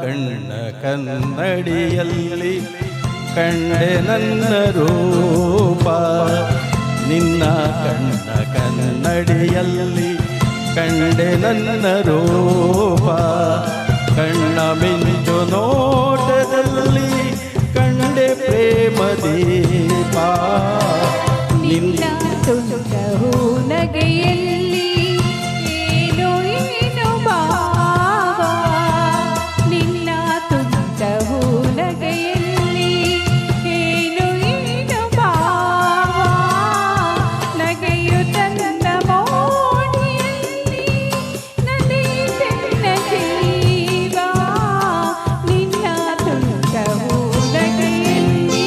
ಕಣ್ಣ ಕನ್ನಡಿಯಲ್ಲಿ ಕಂಡೆ ನನ್ನ ರೂಪ. ನಿನ್ನ ಕಣ್ಣ ಕನ್ನಡಿಯಲ್ಲಿ ಕಂಡೆ ನನ್ನ ರೂಪ. ಕಣ್ಣ ಮಿಂಚು ನೋಟದಲ್ಲಿ ಕಂಡೆ ಪ್ರೇಮ ದೀಪ. ನಿನ್ನ ತುಂಟವು ನಗೆಯಲ್ಲಿ ಏನೋ ಏನೋ ಭಾವ. ನಿನ್ನ ತುಂಟವು ನಗೆಯಲ್ಲಿ ಏನೋ ಏನೋ ಭಾವ. ನಗೆಯುತ್ತ ನನ್ನ ಮೋಡಿಯಲ್ಲಿ ನಲಿಯುತ್ತಿನ ಜೀವ. ನಿನ್ನ ತುಂಟವು ನಗೆಯಲ್ಲಿ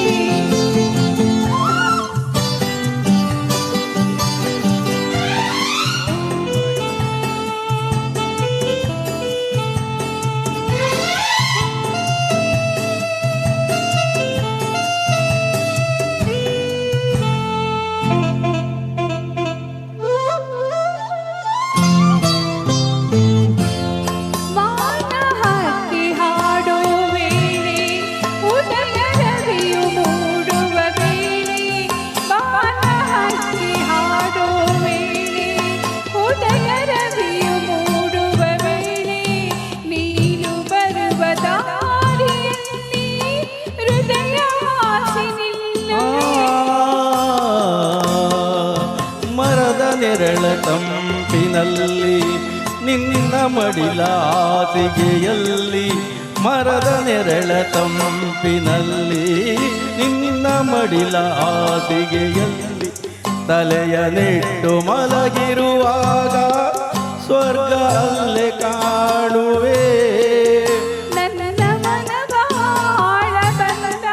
ವಾನ ಹಾಕಿ ಹಾಡೋ ವೇಳೆ ಉದಯ ರವಿಯು ಮೂಡುವ ವೇಳೆ. ವಾನ ಹಾಕಿ ಹಾಡೋ ವೇಳೆ ಉದಯ ರವಿಯು ಮೂಡುವ ವೇಳೆ. ನೀನು ಬರುವ ದಾರಿಯಲ್ಲಿ ಹೃದಯ ಹಾಸಿ ನಿಲ್ಲುವೆ. ಮರದ ನೆರಳ ತಂಪಿನಲ್ಲಿ ನಿನ್ನ ಮಡಿಲ ಹಾಸಿಗೆಯಲ್ಲಿ. ಮರದ ನೆರಳ ತಂಪಿನಲ್ಲಿ ನಿನ್ನ ಮಡಿಲ ಹಾಸಿಗೆಯಲ್ಲಿ. ತಲೆಯ ನೆಟ್ಟು ಮಲಗಿರುವಾಗ ಸ್ವರ್ಗ ಅಲ್ಲೇ ಕಾಣುವೆ. ನನ್ನ ಮನವಾಳ ಬಂದ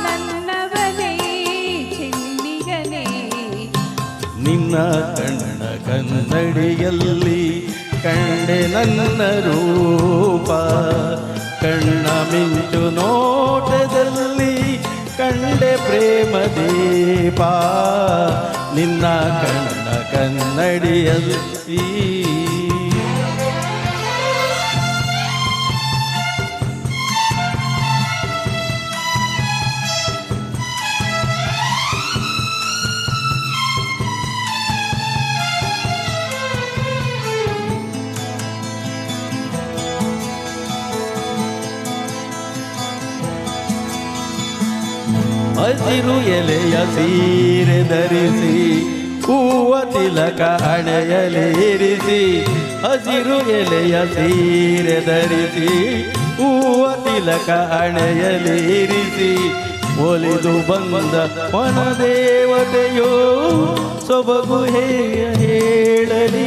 ನನ್ನವನೇ ಚಿನ್ನಿಗನೇ. ನಿನ್ನ ಕಣ್ಣ ಕನ್ನಡಿಯಲ್ಲಿ ಕಂಡೆ ನನ್ನ ರೂಪ. ಕಣ್ಣ ಮಿಂಚು ನೋಟದಲ್ಲಿ ಕಂಡೆ ಪ್ರೇಮ ದೀಪ. ನಿನ್ನ ಕಣ್ಣ ಕನ್ನಡಿಯಲ್ಲಿ ಹಸಿರು ಎಲೆಯ ಸೀರೆ ಧರಿಸಿ ಹೂವ ತಿಲಕ ಹಣೆಯಲೇರಿಸಿ. ಹಸಿರು ಎಲೆಯ ಸೀರೆ ಧರಿಸಿ ಹೂವ ತಿಲಕ ಹಣೆಯಲೇರಿಸಿ. ಒಲಿದು ಬಂದ ವನ ದೇವತೆಯೋ ಸೊಬಗು ಹೇಳಲಿ.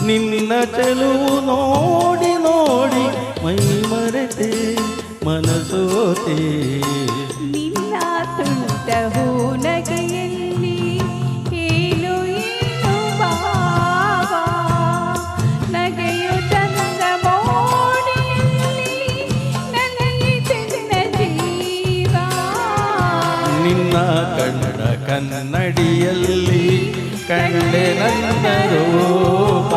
ನಿನ್ನ ಚೆಲುವು ನೋಡಿ ನೋಡಿ ಮೈ ಮರೆತೆ ಮನಸೋತೆ. ನಿನ್ನ ತುಂಟವು ನಗೆಯಲ್ಲಿ ಏನು ಏನು ಭಾವ. ನಗೆಯು ತಂದ ಮೋಡಿಯಲ್ಲಿ ನಲಿಯುತ್ತಿನ ಜೀವ. ನಿನ್ನ ಕಣ್ಣ ಕನ್ನಡಿಯಲ್ಲಿ ಕಂಡೆ ನನ್ನ ರೂಪ.